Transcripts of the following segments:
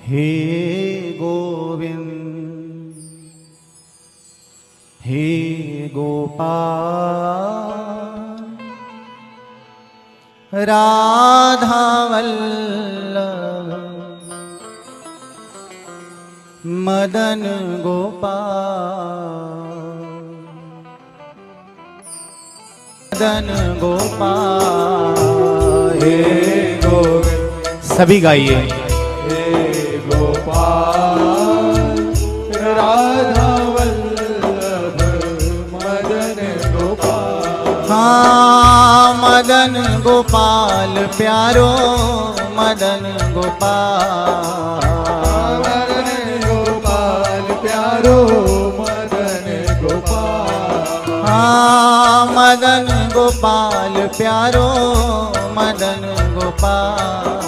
हे गोविंद हे गोपाल राधा वल्लभ मदन गोपाल मदन गोपाल हे गोविंद। सभी गाइए। हे गोपाल राधा वल्लभ मदन गोपाल। हाँ मदन गोपाल प्यारो मदन गोपाल मदन गोपाल प्यारो मदन गोपाल। हाँ मदन गोपाल प्यारो मदन गोपाल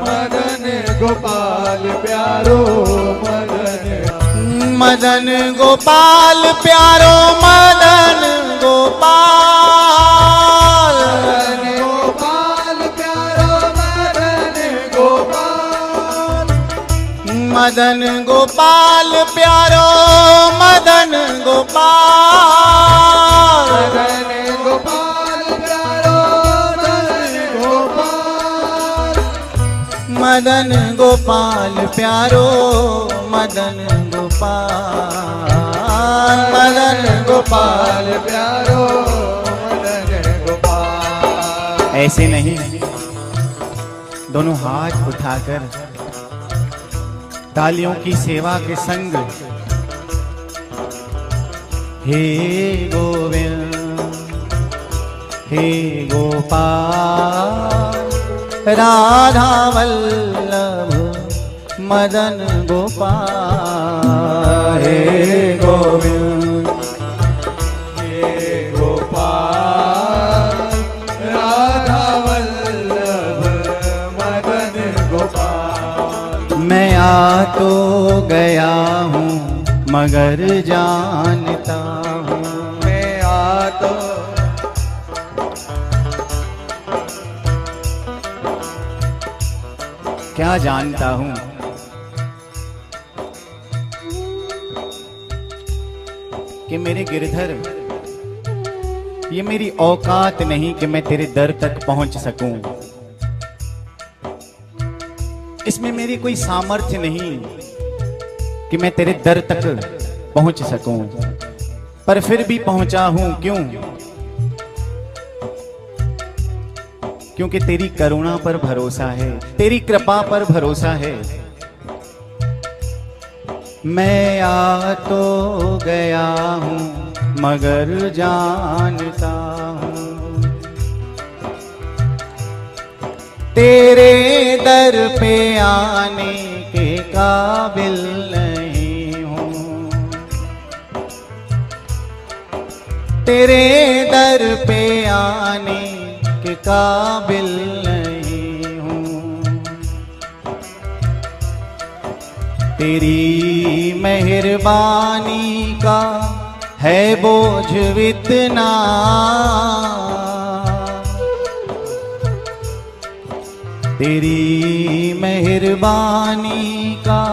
मदन गोपाल प्यारो मदन गोपाल प्यारो मदन गोपाल गोपाल प्यारो मदन गोपाल। मदन गोपाल प्यारो मदन गोपाल मदन गोपाल प्यारो मदन मदन गोपाल। गोपाल प्यारो मदन गोपाल मदन गोपाल प्यारो मदन गोपाल। ऐसे नहीं, दोनों हाथ उठाकर तालियों की सेवा के संग हे गोविंद हे गोपाल राधा वल्लभ मदन गोपाल हे गोविंद हे गोपाल राधा वल्लभ मदन गोपाल। मैं आ तो गया हूँ मगर जानता हूँ मैं आ तो क्या जानता हूँ कि मेरे गिरधर ये मेरी औकात नहीं कि मैं तेरे दर तक पहुंच सकूं। इसमें मेरी कोई सामर्थ्य नहीं कि मैं तेरे दर तक पहुंच सकूं, पर फिर भी पहुंचा हूं। क्यों? क्योंकि तेरी करुणा पर भरोसा है, तेरी कृपा पर भरोसा है। मैं आ तो गया हूं मगर जानता हूं तेरे दर पे आने के काबिल नहीं हूं। तेरे दर पे आने के काबिल नहीं हूं। तेरी मेहरबानी का है बोझ इतना, तेरी मेहरबानी का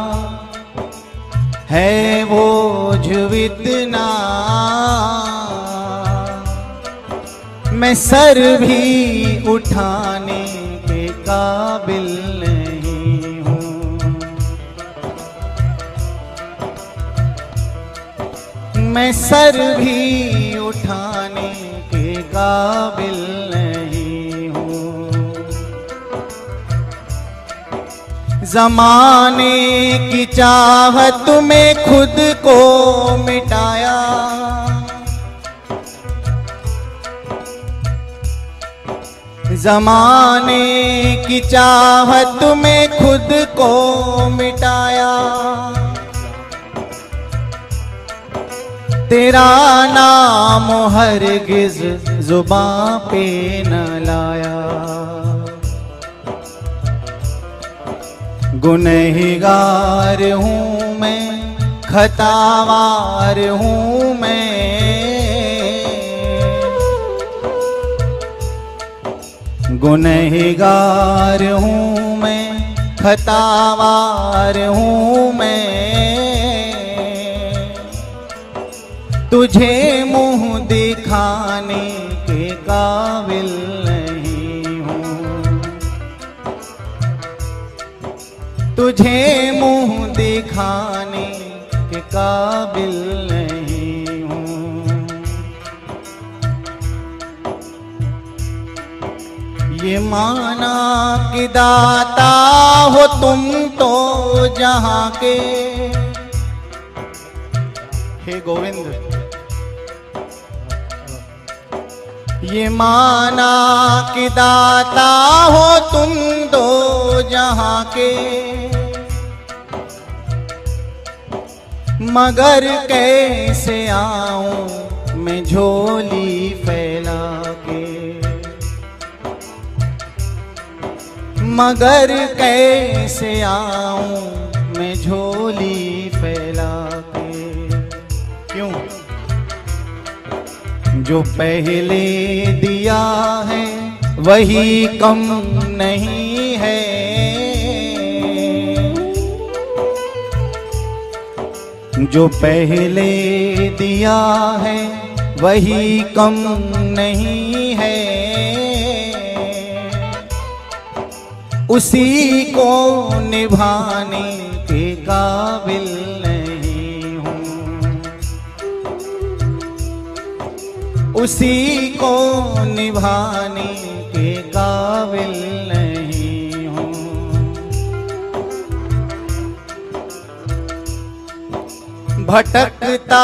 है बोझ इतना। मैं सर भी उठाने के काबिल नहीं हूँ। मैं सर भी उठाने के काबिल नहीं हूँ। ज़माने की चाहत में खुद को मिटाया, ज़माने की चाहत में खुद को मिटाया। तेरा नाम हरगिज़ ज़ुबां पे न लाया। गुनहगार हूँ मैं, खतावार हूँ मैं, गुनहगार हूँ मैं, खतावार हूँ मैं, तुझे मुंह दिखाने के काबिल नहीं हूँ, तुझे मुंह दिखाने के काबिल नहीं हूँ। ये माना कि दाता हो तुम तो जहां के, हे गोविंद, ये माना कि दाता हो तुम दो जहां के, मगर कैसे आऊं मैं झोली फैला के, मगर कैसे आऊं मैं झोली फैला के। क्यों? जो पहले दिया है वही कम नहीं है, जो पहले दिया है वही कम नहीं है, उसी को निभाने के काबिल नहीं हूँ, उसी को निभाने के काबिल नहीं हूँ। भटकता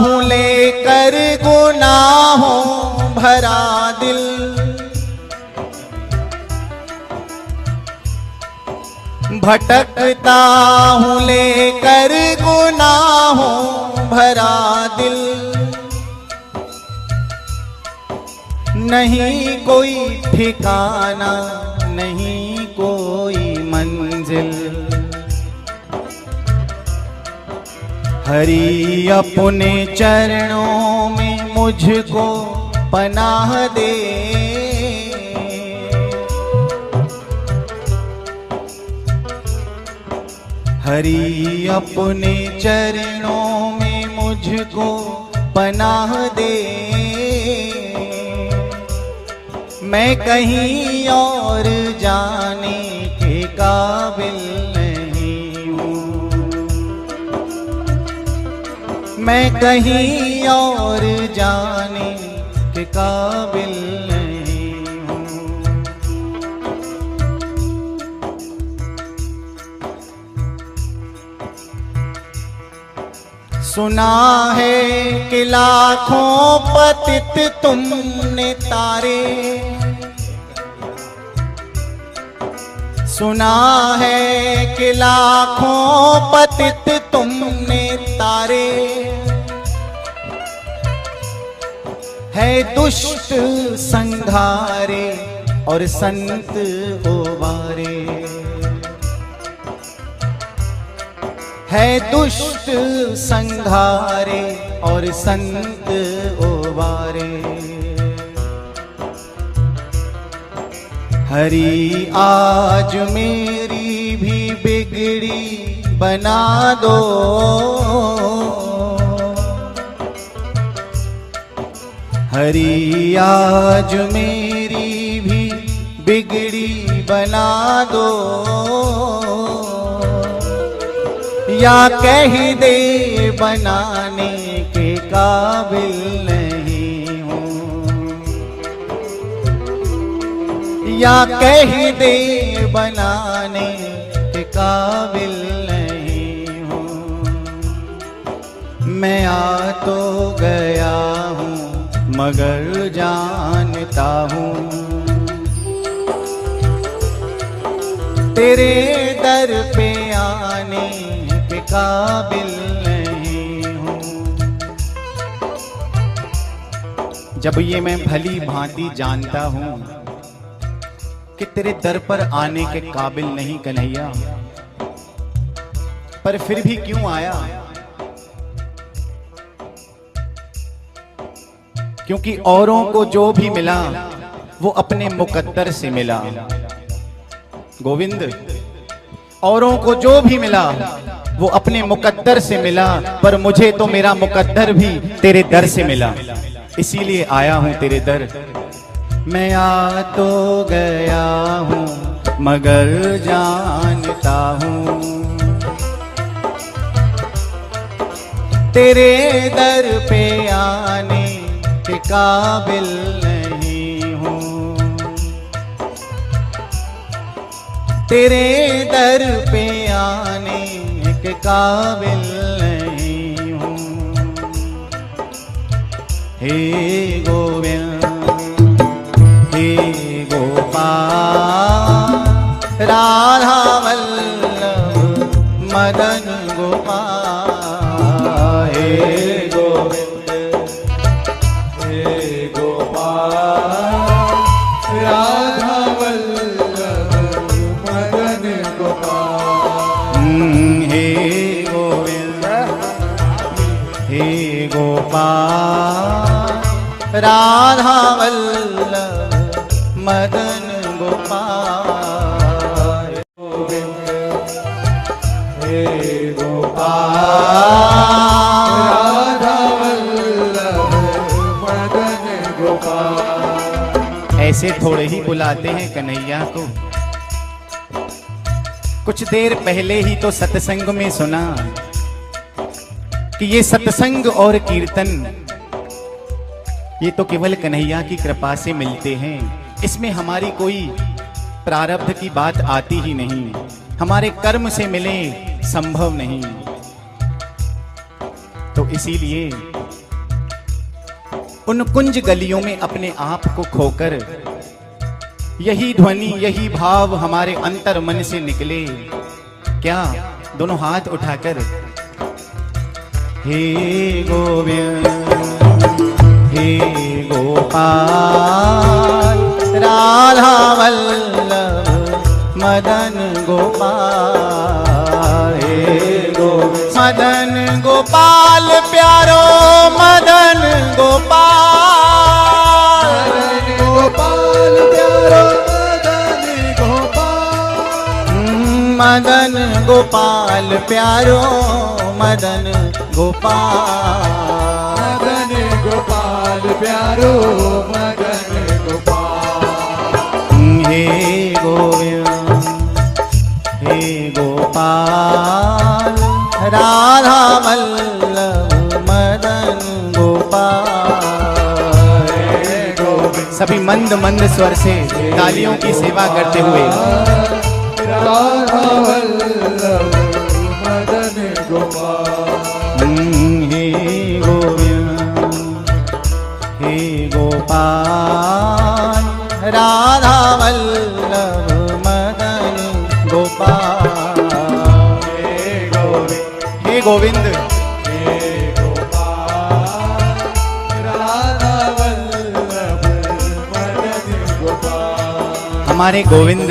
हूँ लेकर गुनाहों भरा दिल, भटकता हूँ लेकर गुनाहों भरा दिल, नहीं कोई ठिकाना नहीं कोई मंजिल, हरि अपने चरणों में मुझको पनाह दे, हरि अपने चरणों में मुझको पनाह दे, मैं कहीं और जाने के काबिल नहीं हूँ, मैं कहीं और जाने के काबिल नहीं हूँ। सुना है कि लाखों पतित तुमने तारे, सुना है कि लाखों पतित तुमने तारे, है दुष्ट संघारे और संत उबारे, है दुष्ट संघारे और संत उबारे, हरि आज मेरी भी बिगड़ी बना दो, हरि आज मेरी भी बिगड़ी बना दो, या कह दे बनाने के काबिल नहीं हूँ, या कह दे बनाने के काबिल नहीं हूँ। मैं आ तो गया हूँ मगर जानता हूँ तेरे दर पे आने के काबिल नहीं हूँ। जब ये मैं भली भांति जानता हूँ कि तेरे दर पर आने के काबिल नहीं कन्हैया, पर फिर भी क्यों आया? क्योंकि औरों को जो भी मिला वो अपने मुकद्दर से मिला। गोविंद, औरों को जो भी मिला वो अपने मुकद्दर से मिला, पर मुझे तो मेरा मुकद्दर भी तेरे दर से मिला, इसीलिए आया हूं तेरे दर। मैं आ तो गया हूं मगर जानता हूं तेरे दर पे आने के काबिल नहीं हूं, तेरे दर पे आने के काबिल नहीं हूं। हे गोविंद हे गोपाल राधा वल्लभ मदन गोपाल, हे गोविंद हे गोपाल राधा वल्लभ मदन गोपाल। हे गोविंद हे गोपाल राधा वल्लभ मदन गोपाल, गोविंद हे गोपाल राधा वल्लभ मदन गोपाल। ऐसे थोड़े ही बुलाते हैं कन्हैया को। कुछ देर पहले ही तो सत्संग में सुना कि ये सत्संग और कीर्तन ये तो केवल कन्हैया की कृपा से मिलते हैं, इसमें हमारी कोई प्रारब्ध की बात आती ही नहीं, हमारे कर्म से मिले संभव नहीं। तो इसीलिए उन कुंज गलियों में अपने आप को खोकर यही ध्वनि यही भाव हमारे अंतर मन से निकले। क्या? दोनों हाथ उठाकर हे गोविंद हे गोपाल राधा वल्लभ मदन गोपाल, हे गोविंद मदन गोपाल प्यारो मदन गोपाल, गोपाल प्यारो मदन गोपाल। मदन गोपाल प्यारो मदन गोपाल, मदन गोपाल प्यारो मदन गोपाल। हे गोविंद हे गोपाल राधा वल्लभ मदन गोपाल, हे गोविंद सभी मंद मंद स्वर से तालियों की सेवा करते हुए राधा वल्लभ मदन गोपाल। हे गोविंद हे गोपाल राधा वल्लभ मदन गोपाल, हे गोविंद हे गोपाल राधा वल्लभ मदन गोपाल। हमारे गोविंद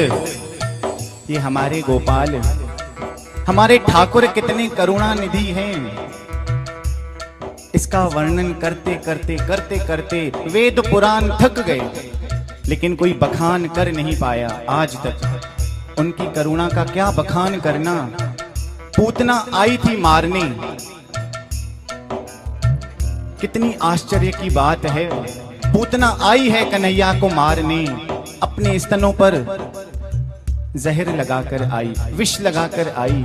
ये हमारे गोपाल हमारे ठाकुर कितने करुणा निधि हैं, इसका वर्णन करते करते करते करते वेद पुराण थक गए, लेकिन कोई बखान कर नहीं पाया आज तक। उनकी करुणा का क्या बखान करना। पूतना आई थी मारने, कितनी आश्चर्य की बात है। पूतना आई है कन्हैया को मारने, अपने स्तनों पर जहर लगाकर आई, विष लगाकर आई,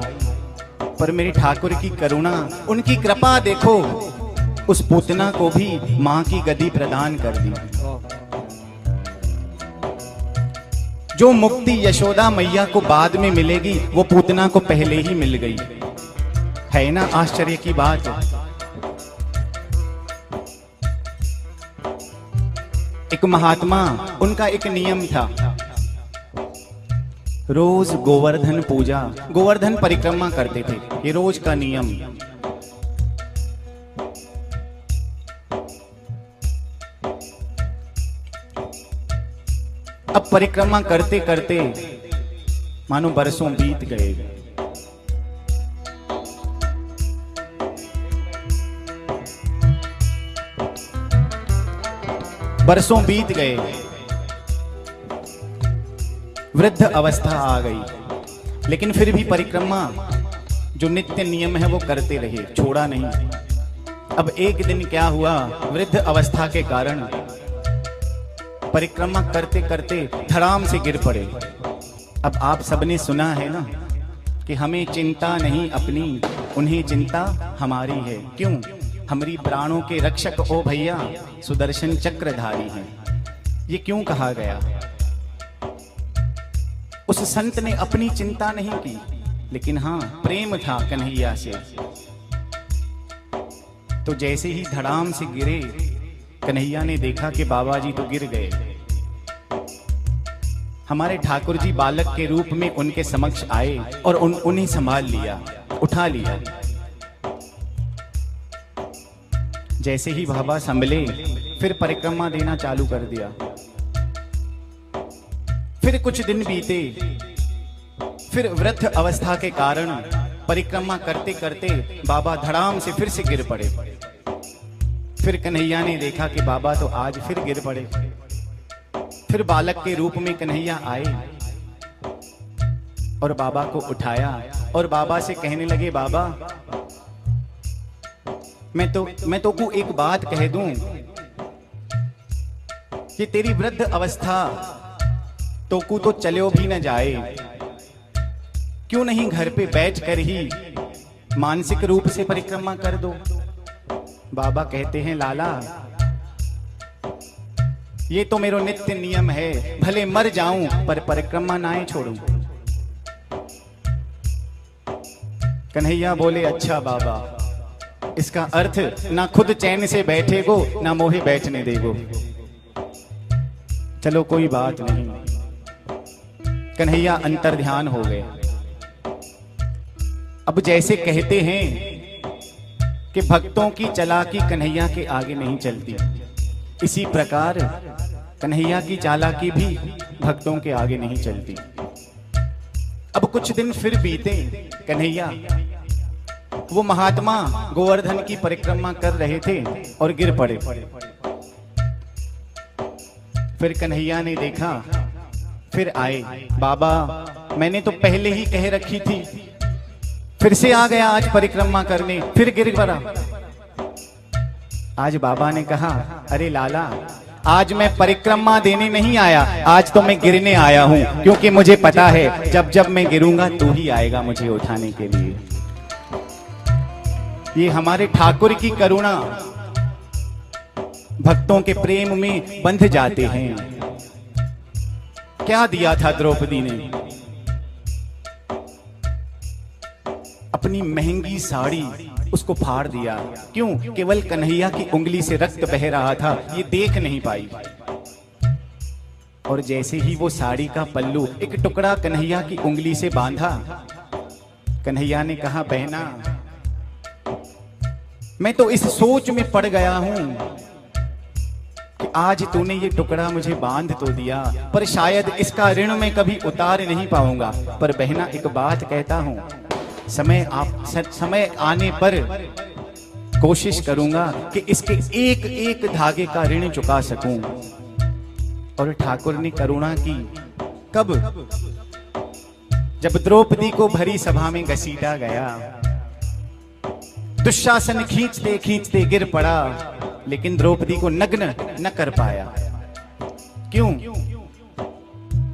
पर मेरे ठाकुर की करुणा उनकी कृपा देखो, उस पूतना को भी मां की गद्दी प्रदान कर दी। जो मुक्ति यशोदा मैया को बाद में मिलेगी वो पूतना को पहले ही मिल गई। है ना आश्चर्य की बात। एक महात्मा, उनका एक नियम था, रोज गोवर्धन पूजा गोवर्धन परिक्रमा करते थे, ये रोज का नियम। अब परिक्रमा करते करते मानो बरसों बीत गए। बरसों बीत गए, वृद्ध अवस्था आ गई। लेकिन फिर भी परिक्रमा जो नित्य नियम है वो करते रहे, छोड़ा नहीं। अब एक दिन क्या हुआ, वृद्ध अवस्था के कारण परिक्रमा करते करते धड़ाम से गिर पड़े। अब आप सबने सुना है ना कि हमें चिंता नहीं अपनी, उन्हें चिंता हमारी है। क्यों? हमारी प्राणों के रक्षक ओ भैया सुदर्शन चक्रधारी हैं। ये क्यों कहा गया? उस संत ने अपनी चिंता नहीं की, लेकिन हाँ प्रेम था कन्हैया से। तो जैसे ही धड़ाम से गिरे, कन्हैया ने देखा कि बाबा जी तो गिर गए। हमारे ठाकुर जी बालक के रूप में उनके समक्ष आए और उन्हें संभाल लिया, उठा लिया। जैसे ही बाबा संभले, फिर परिक्रमा देना चालू कर दिया। फिर कुछ दिन बीते, फिर वृद्ध अवस्था के कारण परिक्रमा करते करते बाबा धड़ाम से फिर से गिर पड़े। फिर कन्हैया ने देखा कि बाबा तो आज फिर गिर पड़े। फिर बालक के रूप में कन्हैया आए और बाबा को उठाया और बाबा से कहने लगे, बाबा मैं तो को एक बात कह दूं कि तेरी वृद्ध अवस्था तो को तो चलो भी न जाए, क्यों नहीं घर पे बैठ कर ही मानसिक रूप से परिक्रमा कर दो। बाबा कहते हैं, लाला ये तो मेरा नित्य नियम है, भले मर जाऊं पर परिक्रमा ना छोड़ूं। कन्हैया बोले, अच्छा बाबा, इसका अर्थ ना खुद चैन से बैठेगो ना मोहे बैठने देगो। चलो कोई बात नहीं। कन्हैया अंतर ध्यान हो गए। अब जैसे कहते हैं कि भक्तों की चालाकी कन्हैया के आगे नहीं चलती, इसी प्रकार कन्हैया की चालाकी भी भक्तों के आगे नहीं चलती। अब कुछ दिन फिर बीते, कन्हैया वो महात्मा गोवर्धन की परिक्रमा कर रहे थे और गिर पड़े। फिर कन्हैया ने देखा, फिर आए, बाबा मैंने तो पहले ही कह रखी थी, फिर से आ गया आज परिक्रमा करने, फिर गिर पड़ा। आज बाबा ने कहा, अरे लाला, आज मैं परिक्रमा देने नहीं आया, आज तो मैं गिरने आया हूं, क्योंकि मुझे पता है जब जब मैं गिरूंगा तू ही आएगा मुझे उठाने के लिए। ये हमारे ठाकुर की करुणा, भक्तों के प्रेम में बंध जाते हैं। क्या दिया था द्रौपदी ने? अपनी महंगी साड़ी उसको फाड़ दिया। क्यों? केवल कन्हैया की उंगली से रक्त बह रहा था, ये देख नहीं पाई। और जैसे ही वो साड़ी का पल्लू एक टुकड़ा कन्हैया की उंगली से बांधा, कन्हैया ने कहा, बहना मैं तो इस सोच में पड़ गया हूं कि आज तूने ये टुकड़ा मुझे बांध तो दिया, पर शायद इसका ऋण मैं कभी उतार नहीं पाऊंगा। पर बहना एक बात कहता हूं, समय आने पर कोशिश करूंगा कि इसके एक एक धागे का ऋण चुका सकूं। और ठाकुर ने करुणा की। कब? जब द्रौपदी को भरी सभा में घसीटा गया, दुशासन खींचते खींचते गिर पड़ा, लेकिन द्रौपदी को नग्न न कर पाया। क्यों?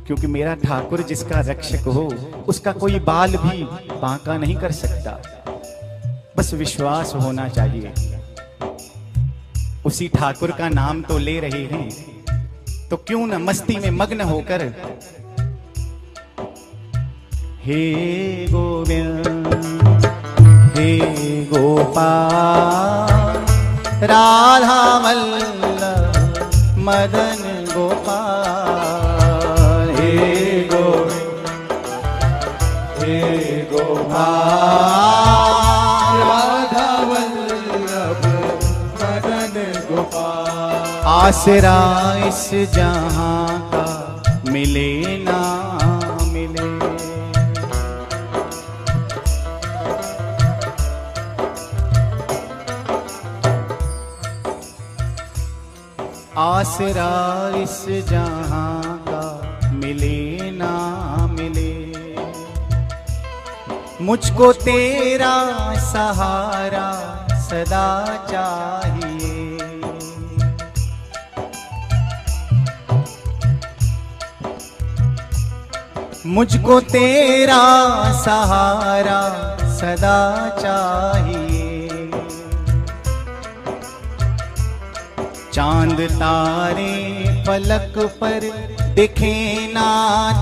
क्योंकि मेरा ठाकुर जिसका रक्षक हो, उसका कोई बाल भी बांका नहीं कर सकता। बस विश्वास होना चाहिए। उसी ठाकुर का नाम तो ले रहे हैं, तो क्यों न मस्ती में मग्न होकर, हे गोविंद हे गोपाल राधा वल्लभ मदन गोपाल, हे गोविंद हे गोपाल राधा वल्लभ मदन गोपाल। आसरा इस जहां का मिले ना मिले, आसरा इस जहां का मिले ना मिले। मुझको तेरा सहारा सदा चाहिए। मुझको तेरा सहारा सदा चाहिए। चांद तारे पलक पर दिखे ना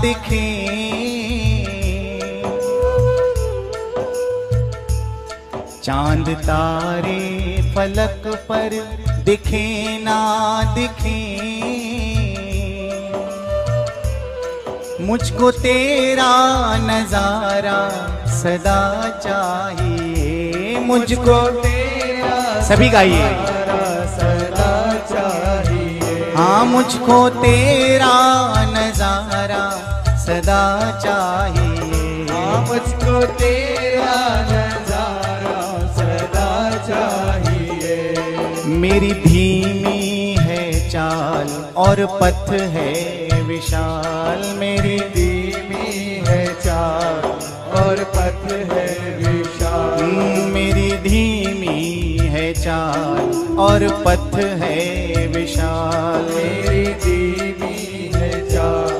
दिखे, चांद तारे पलक पर दिखे ना दिखे, मुझको तेरा नजारा सदा चाहिए। मुझको तेरा सभी गाइए सदा चाहिए। हाँ, मुझको तेरा नजारा सदा चाहिए। हाँ, मुझको तेरा नजारा सदा चाहिए। मेरी धीमी है चाल और पथ है विशाल, मेरी धीमी है चाल और पथ है विशाल। मेरी धीमी है चाल और पथ है विशाल, मेरी धीमी है चाल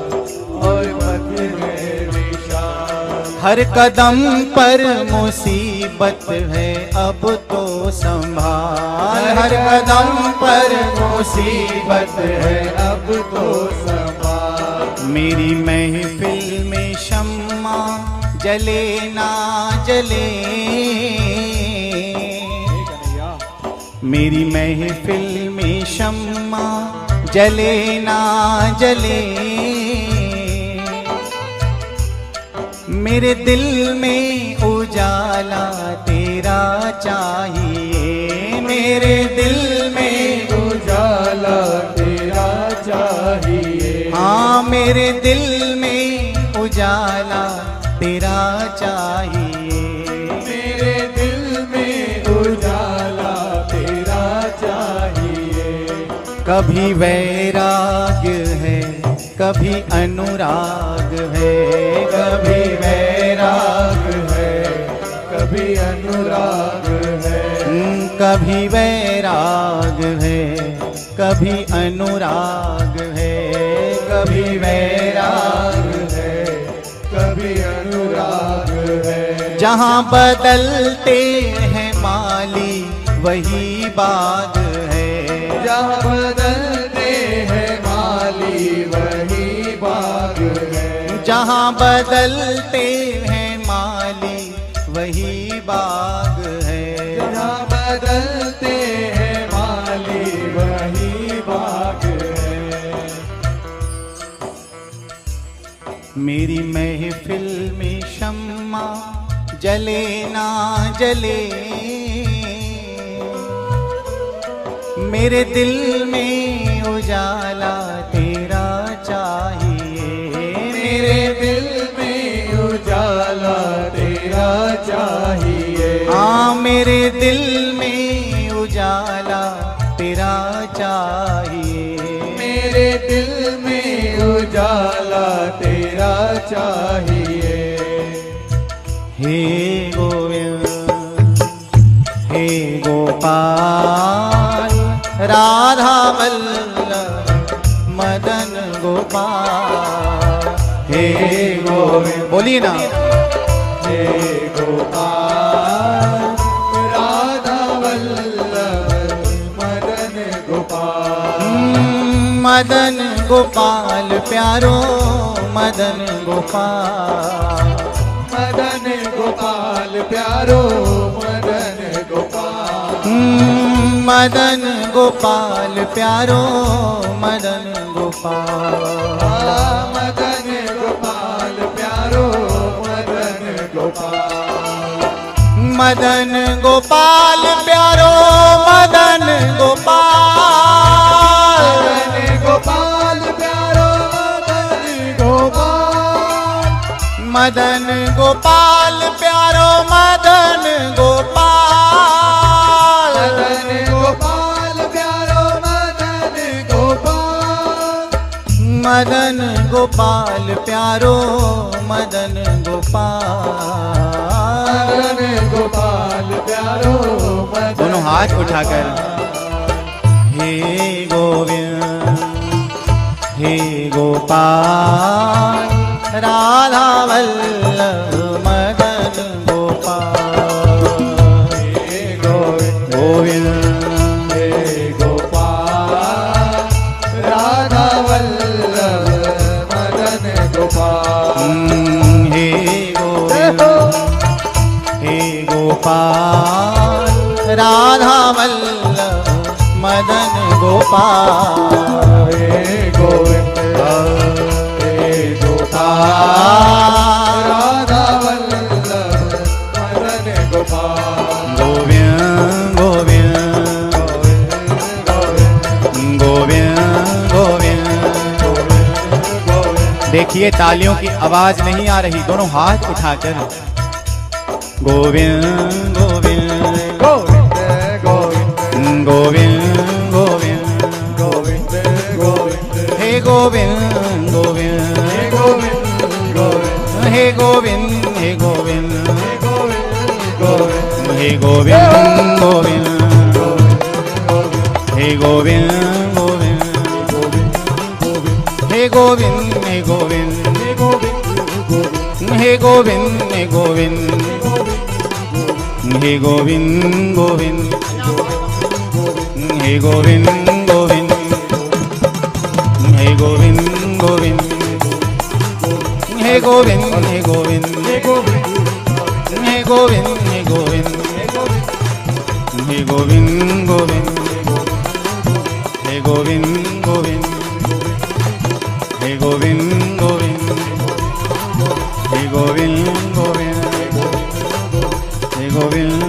और पथ है विशाल। हर कदम पर मुसीबत है अब तो संभाल, हर कदम पर मुसीबत है अब तो संभाल। मेरी महफिल में शम्मा जले ना जले, मेरी महफिल में शम्मा जले ना जले, मेरे दिल में उजाला तेरा चाहिए। मेरे दिल में उजाला तेरा चाहिए। हाँ, मेरे दिल में उजाला तेरा चाहिए। मेरे दिल में उजाला तेरा चाहिए। कभी वैराग है कभी अनुराग है, कभी वैराग है कभी अनुराग है। कभी वैराग है कभी अनुराग है, कभी वैराग है कभी अनुराग है। जहाँ बदलते हैं माली वही बाग है, जहाँ बदलते हैं माली वही बाग है। जहाँ बदलते हैं माली वही बाग है, जहाँ बदलते हैं माली वही बाग है। मेरी महफिल में शम्मा जले ना जले, मेरे दिल में उजाला तेरा चाहिए। मेरे दिल में उजाला तेरा चाहिए। हाँ, मेरे दिल में उजाला तेरा चाहिए। मेरे दिल में उजाला तेरा चाहिए। हे गोविंद हे गोपाल राधा वल्लभ मदन गोपाल, हे गोविंद बोलिए ना। हे गोपाल राधा वल्लभ मदन गोपाल। मदन गोपाल प्यारो मदन गोपाल, मदन गोपाल प्यारो मदन गोपाल। मदन गोपाल प्यारो मदन गोपाल, मदन गोपाल प्यारो मदन गोपाल। मदन गोपाल प्यारो मदन गोपाल, मदन गोपाल प्यारो मदन गोपाल। मदन गोपाल प्यारो मदन गोपाल, मदन गोपाल प्यारो मदन गोपाल। मदन गोपाल प्यारो मदन गोपाल। मदन गोपाल प्यारो मदन दोनों हाथ उठाकर हे गोविंद हे गोपाल राधा वल्लभ मदन गोपाल हे गोविंद गोविंद हे गोपाल राधा वल्लभ मदन गोपाल हे गोविंद हे गोपाल राधा वल्लभ मदन गोपाल हे गोविंद हे गोपाल राधा वल्लभ मदन गोपाल गोविंद गोविंद गोविंद गोविंद देखिए तालियों की आवाज नहीं आ रही, दोनों हाथ उठाकर गोविंद गोविंद गोविंद गोविंद गोविंद गोविंद गोविंद गोविंद हे गोविंद गोविंद हे गोविंद गोविंद हे गोविंद हे गोविंद गोविंद हे गोविंद गोविंद हे गोविंद गोविंद हे गोविंद हे गोविंद हे गोविंद हे गोविंद हे गोविंद गोविंद हे गोविंद गोविंद हे गोविंद गोविंद हे गोविंद हे गोविंद हे गोविंद हे गोविंद हे गोविंद गोविंद हे गोविंद गोविंद हे गोविंद गोविंद हे गोविंद गोविंद हे गोविंद